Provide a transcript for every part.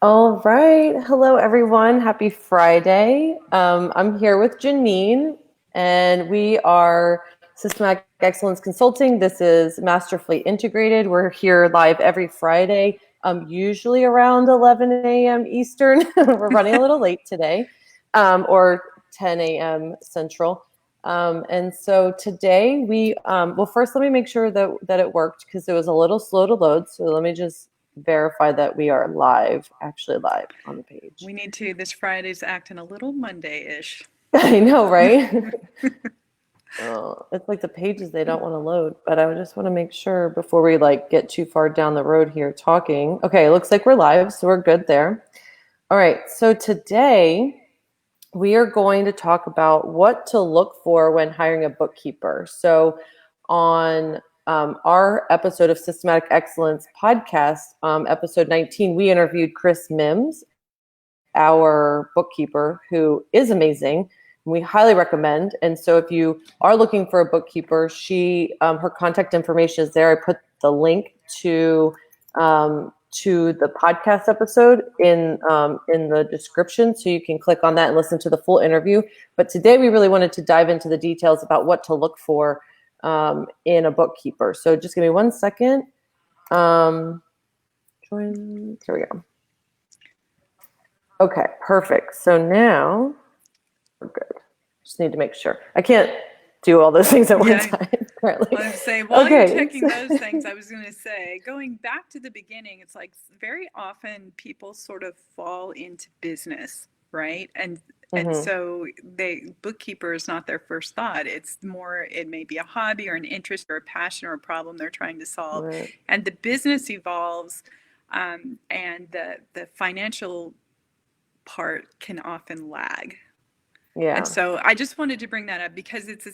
All right. Hello, everyone. Happy Friday. I'm here with Janine, and we are Systematic Excellence Consulting. This is Masterfully Integrated. We're here live every Friday, usually around 11 a.m. Eastern. We're running a little late today, or 10 a.m. Central. And so today well, first let me make sure that it worked because it was a little slow to load. So let me just verify that we are actually live on the page. We need to. This Friday's acting a little Monday-ish. I know, right? It's like the pages they don't want to load, but I just want to make sure before we get too far down the road here talking. Okay, it looks like we're live, so we're good there. All right, so today we are going to talk about what to look for when hiring a bookkeeper. So on our episode of Systematic Excellence podcast, episode 19, we interviewed Chris Mims, our bookkeeper, who is amazing. We highly recommend. And so if you are looking for a bookkeeper, her contact information is there. I put the link to the podcast episode in the description, so you can click on that and listen to the full interview. But today we really wanted to dive into the details about what to look for in a bookkeeper. So just give me 1 second. Here we go. Okay, perfect. So now we're good. Just need to make sure. I can't do all those things at one time, apparently. I was saying, while you're checking those things, I was going to say, going back to the beginning, it's like very often people sort of fall into business, right? And so bookkeeper is not their first thought. It's more, it may be a hobby or an interest or a passion or a problem they're trying to solve. Right. And the business evolves, and the financial part can often lag. Yeah. And so I just wanted to bring that up because this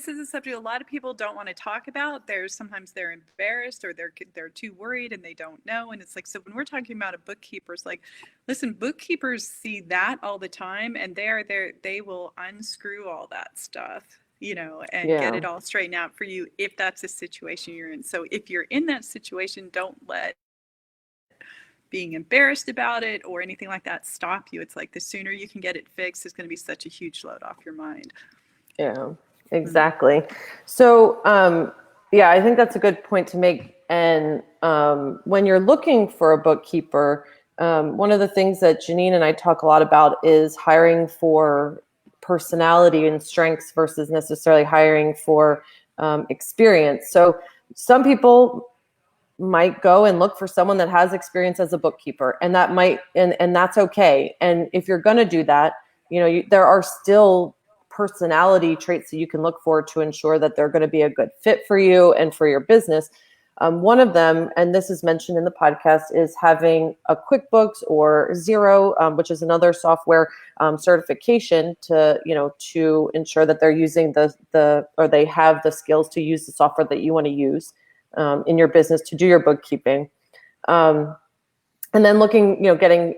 is a subject a lot of people don't want to talk about. Sometimes they're embarrassed or they're too worried and they don't know. And it's like, so when we're talking about a bookkeeper, it's like, listen, bookkeepers see that all the time, and they will unscrew all that stuff, and get it all straightened out for you if that's the situation you're in. So if you're in that situation, don't let being embarrassed about it or anything like that stop you. It's like the sooner you can get it fixed is going to be such a huge load off your mind. Yeah, exactly. So, yeah, I think that's a good point to make. And when you're looking for a bookkeeper, one of the things that Janine and I talk a lot about is hiring for personality and strengths versus necessarily hiring for experience. So some people might go and look for someone that has experience as a bookkeeper, and that's okay. And if you're going to do that, there are still personality traits that you can look for to ensure that they're going to be a good fit for you and for your business. One of them, and this is mentioned in the podcast, is having a QuickBooks or Xero, which is another software certification to ensure that they're using or they have the skills to use the software that you want to use in your business to do your bookkeeping. And then getting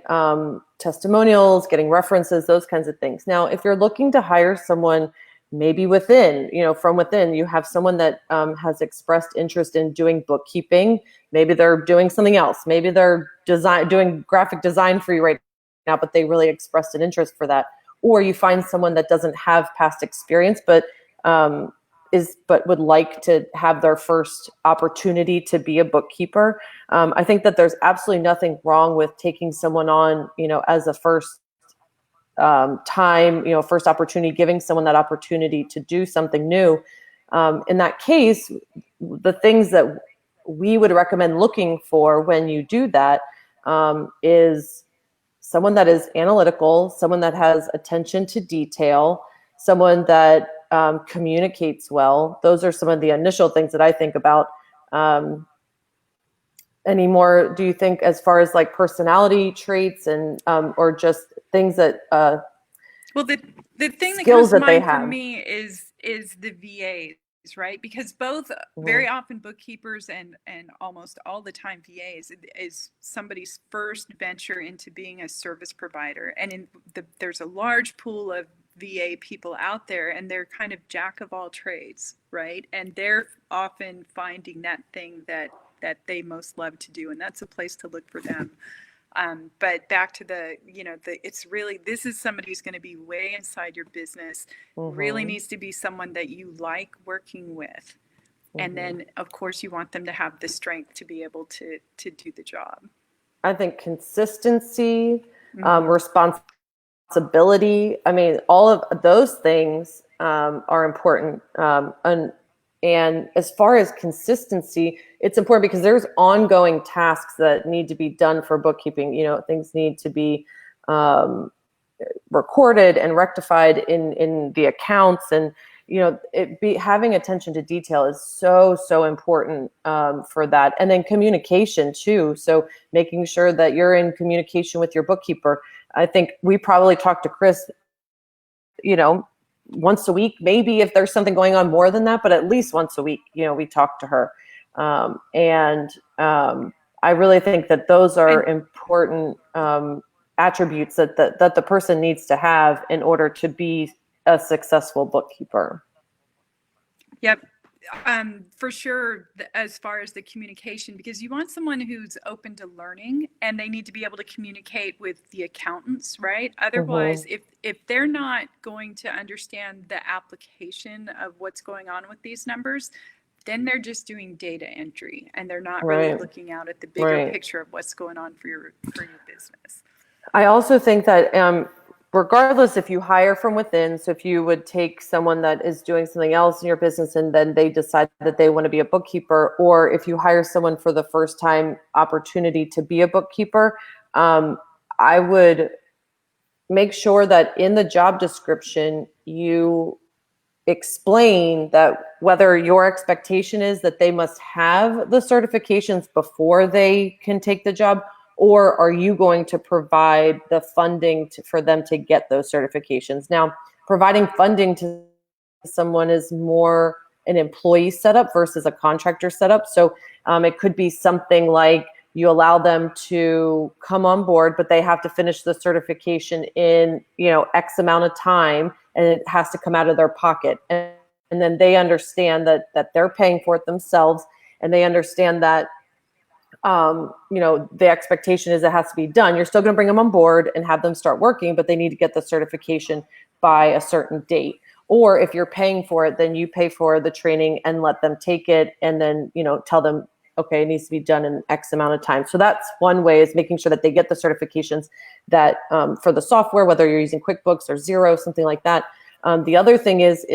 testimonials, getting references, those kinds of things. Now, if you're looking to hire someone maybe from within, you have someone that has expressed interest in doing bookkeeping. Maybe they're doing something else. Maybe they're doing graphic design for you right now, but they really expressed an interest for that. Or you find someone that doesn't have past experience, but would like to have their first opportunity to be a bookkeeper. I think that there's absolutely nothing wrong with taking someone on, as a first first opportunity, giving someone that opportunity to do something new. In that case, the things that we would recommend looking for when you do that is someone that is analytical, someone that has attention to detail, someone that communicates well. Those are some of the initial things that I think about. Any more, do you think, as far as personality traits and or just things that well, the thing that skills comes to that they mind for have? me is the VAs, right? Because both very Mhm. often bookkeepers and almost all the time VAs is somebody's first venture into being a service provider. And there's a large pool of VA people out there, and they're kind of jack of all trades, right? And they're often finding that thing that they most love to do, and that's a place to look for them. But back to it's really, this is somebody who's going to be way inside your business, really needs to be someone that you like working with. And then, of course, you want them to have the strength to be able to do the job. I think consistency, responsibility. I mean, all of those things are important. And as far as consistency, it's important because there's ongoing tasks that need to be done for bookkeeping. Things need to be recorded and rectified in the accounts, and having attention to detail is so important for that. And then communication too. So making sure that you're in communication with your bookkeeper. I think we probably talk to Chris, once a week, maybe if there's something going on more than that, but at least once a week, we talk to her. I really think that those are important attributes that the person needs to have in order to be a successful bookkeeper. Yep. For sure, as far as the communication, because you want someone who's open to learning, and they need to be able to communicate with the accountants, right? Otherwise, if they're not going to understand the application of what's going on with these numbers, then they're just doing data entry, and they're not really looking out at the bigger picture of what's going on for your business. I also think that regardless if you hire from within, so if you would take someone that is doing something else in your business and then they decide that they want to be a bookkeeper, or if you hire someone for the first time opportunity to be a bookkeeper, I would make sure that in the job description, you explain that whether your expectation is that they must have the certifications before they can take the job, or are you going to provide the funding for them to get those certifications? Now, providing funding to someone is more an employee setup versus a contractor setup. So it could be something like you allow them to come on board, but they have to finish the certification in X amount of time, and it has to come out of their pocket. And then they understand that they're paying for it themselves, and they understand that the expectation is it has to be done. You're still going to bring them on board and have them start working, but they need to get the certification by a certain date. Or if you're paying for it, then you pay for the training and let them take it, and then tell them, okay, it needs to be done in X amount of time. So that's one way, is making sure that they get the certifications that for the software, whether you're using QuickBooks or Xero, something like that. The other thing is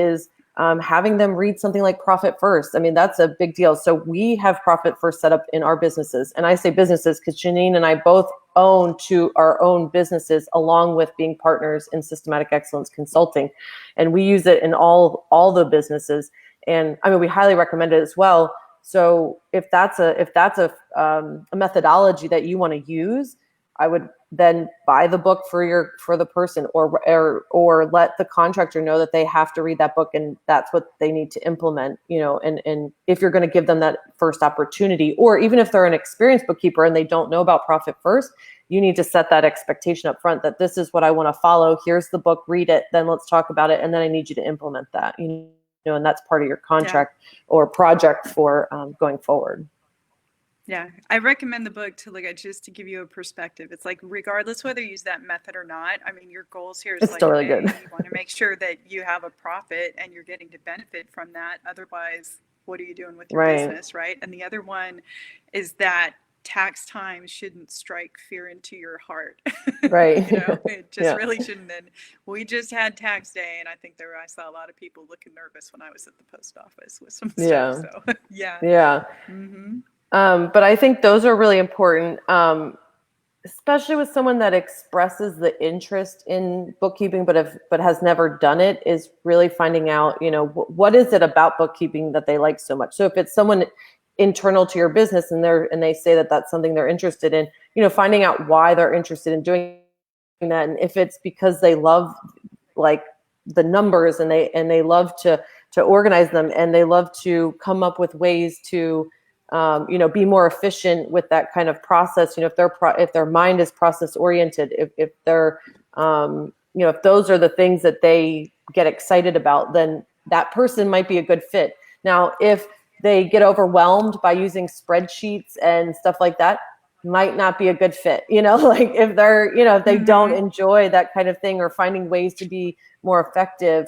having them read something like Profit First. I mean, that's a big deal. So we have Profit First set up in our businesses. And I say businesses because Janine and I both own our own businesses, along with being partners in Systematic Excellence Consulting. And we use it in all the businesses. And I mean, we highly recommend it as well. So if that's a methodology that you want to use, I would then buy the book for the person, or let the contractor know that they have to read that book, and that's what they need to implement. And if you're going to give them that first opportunity, or even if they're an experienced bookkeeper and they don't know about Profit First, you need to set that expectation up front that this is what I want to follow. Here's the book, read it, then let's talk about it, and then I need you to implement that. And that's part of your contract or project for going forward. Yeah, I recommend the book to look at, just to give you a perspective. It's like, regardless whether you use that method or not, I mean, your goals here is it's still really good. You want to make sure that you have a profit and you're getting to benefit from that. Otherwise, what are you doing with your business, right? And the other one is that tax time shouldn't strike fear into your heart. Right. It just really shouldn't. And we just had tax day, and I think I saw a lot of people looking nervous when I was at the post office with some stuff. So yeah. But I think those are really important, especially with someone that expresses the interest in bookkeeping, but has never done it, is really finding out, what is it about bookkeeping that they like so much. So if it's someone internal to your business and they say that that's something they're interested in, finding out why they're interested in doing that. And if it's because they love like the numbers and they love to organize them, and they love to come up with ways to be more efficient with that kind of process. If their mind is process oriented, if they're, if those are the things that they get excited about, then that person might be a good fit. Now, if they get overwhelmed by using spreadsheets and stuff like that, might not be a good fit, like if they're, if they don't enjoy that kind of thing, or finding ways to be more effective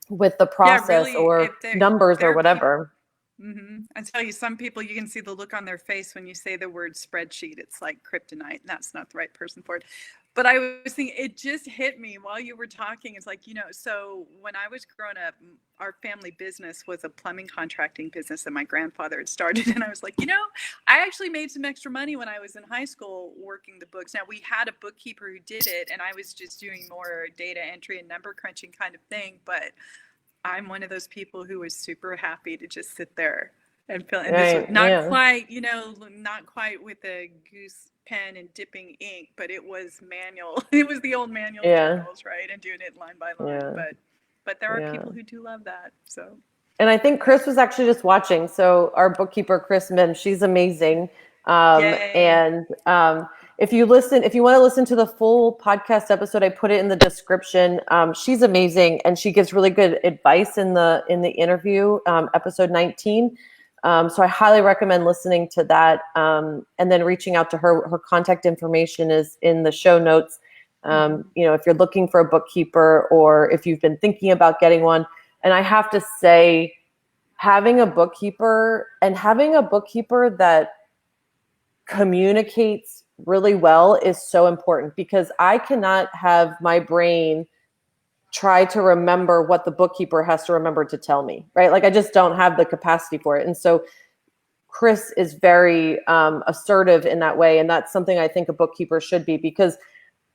with the process, really, or if numbers or whatever. I tell you, some people, you can see the look on their face when you say the word spreadsheet. It's like kryptonite, and that's not the right person for it. But I was thinking, it just hit me while you were talking. It's like, so when I was growing up, our family business was a plumbing contracting business that my grandfather had started. And I was like, I actually made some extra money when I was in high school working the books. Now, we had a bookkeeper who did it, and I was just doing more data entry and number crunching kind of thing. But I'm one of those people who was super happy to just sit there and feel, and this was not quite, not quite with a goose pen and dipping ink, but it was manual. It was the old manual journals, right? And doing it line by line. But there are people who do love that. So. And I think Chris was actually just watching. So our bookkeeper, Chris Mims, she's amazing. And if you want to listen to the full podcast episode, I put it in the description. She's amazing, and she gives really good advice in the interview, episode 19. So I highly recommend listening to that, and then reaching out to her. Her contact information is in the show notes. If you're looking for a bookkeeper, or if you've been thinking about getting one. And I have to say, having a bookkeeper that communicates really well is so important, because I cannot have my brain try to remember what the bookkeeper has to remember to tell me, right? Like I just don't have the capacity for it. And so Chris is very assertive in that way. And that's something I think a bookkeeper should be, because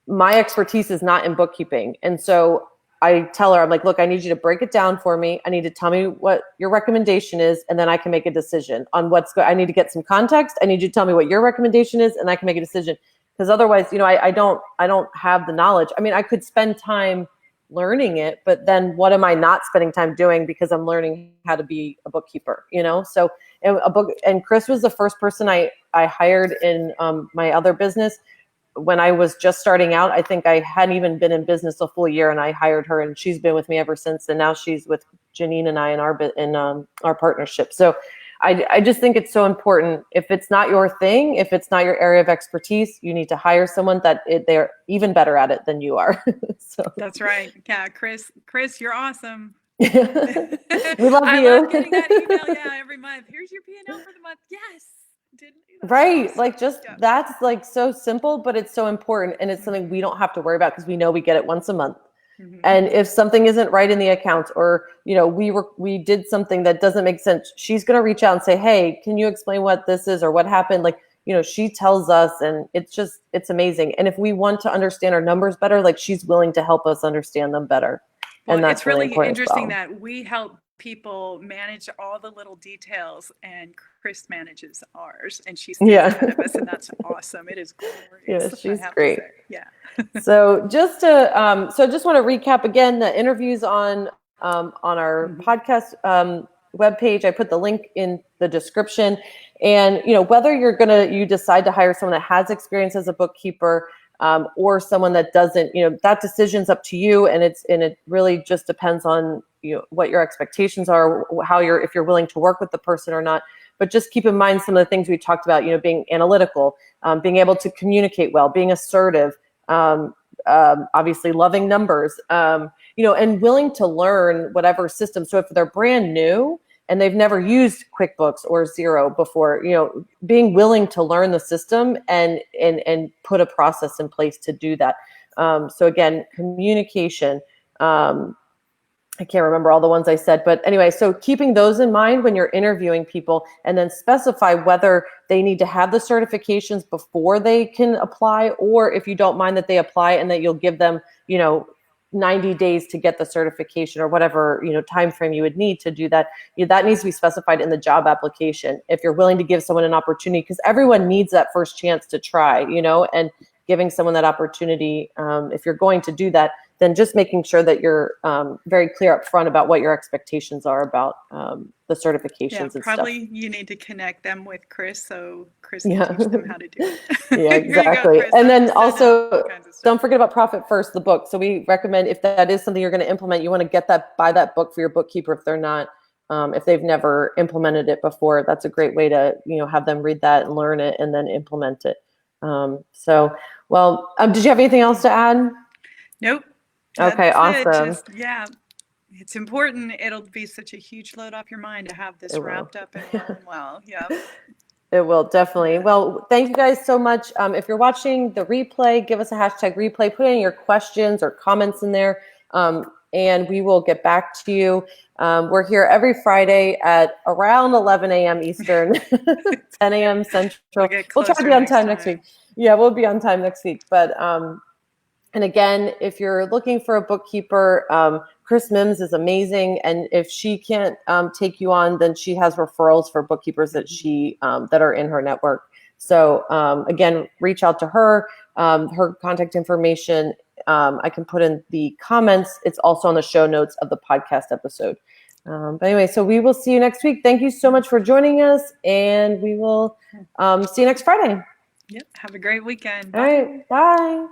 my expertise is not in bookkeeping. And so I tell her, I'm like, look, I need you to break it down for me. I need to tell me what your recommendation is, and then I can make a decision on what's good. I need to get some context. I need you to tell me what your recommendation is, and I can make a decision. Because otherwise, I don't have the knowledge. I mean, I could spend time learning it, but then what am I not spending time doing because I'm learning how to be a bookkeeper, So and Chris was the first person I hired in my other business. When I was just starting out, I think I hadn't even been in business a full year, and I hired her, and she's been with me ever since. And now she's with Janine and I in our partnership. So I just think it's so important. If it's not your thing, if it's not your area of expertise, you need to hire someone that they're even better at it than you are. So that's right. Yeah, Chris, you're awesome. We love I you. love getting that email. Yeah, every month. Here's your P&L for the month. Yes. Right. Awesome. Like that's like so simple, but it's so important. And it's something we don't have to worry about, because we know we get it once a month. And if something isn't right in the accounts, or, we did something that doesn't make sense, she's going to reach out and say, hey, can you explain what this is or what happened? Like, she tells us, and it's amazing. And if we want to understand our numbers better, like she's willing to help us understand them better. Well, and that's it's really important interesting that we help people manage all the little details, and Chris manages ours, and she's ahead of us, and that's awesome. It is glorious. Yeah, she's great. Yeah. So just to so I just want to recap again the interviews on our podcast webpage. I put the link in the description, and whether you decide to hire someone that has experience as a bookkeeper, or someone that doesn't, that decision's up to you, and it really just depends on what your expectations are, if you're willing to work with the person or not. But just keep in mind some of the things we talked about, being analytical, being able to communicate well, being assertive, obviously loving numbers, and willing to learn whatever system. So if they're brand new and they've never used QuickBooks or Xero before, being willing to learn the system and put a process in place to do that. So again, communication, I can't remember all the ones I said, but anyway, so keeping those in mind when you're interviewing people, and then specify whether they need to have the certifications before they can apply, or if you don't mind that they apply and that you'll give them, 90 days to get the certification, or whatever, time frame you would need to do that. That needs to be specified in the job application. If you're willing to give someone an opportunity, because everyone needs that first chance to try, and giving someone that opportunity, if you're going to do that, then just making sure that you're very clear up front about what your expectations are about the certifications and probably stuff. You need to connect them with Chris, so Chris can teach them how to do it. Yeah, exactly. Go, and then also, don't forget about Profit First, the book. So we recommend, if that is something you're going to implement, you want to buy that book for your bookkeeper if they're not if they've never implemented it before, that's a great way to, have them read that and learn it and then implement it. Did you have anything else to add? Nope. Okay, awesome. It's important. It'll be such a huge load off your mind to have this wrapped up and rolling well. Yeah. It will, definitely. Well, thank you guys so much. If you're watching the replay, give us a hashtag replay, put in your questions or comments in there, and we will get back to you. We're here every Friday at around 11 a.m. Eastern, 10 a.m. Central. We'll try to be on time next week. Yeah, we'll be on time next week. But, and again, if you're looking for a bookkeeper, Chris Mims is amazing, and if she can't take you on, then she has referrals for bookkeepers that that are in her network. So again, reach out to her. Her contact information I can put in the comments. It's also on the show notes of the podcast episode. But anyway, so we will see you next week. Thank you so much for joining us, and we will see you next Friday. Yep. Have a great weekend. All right. Bye.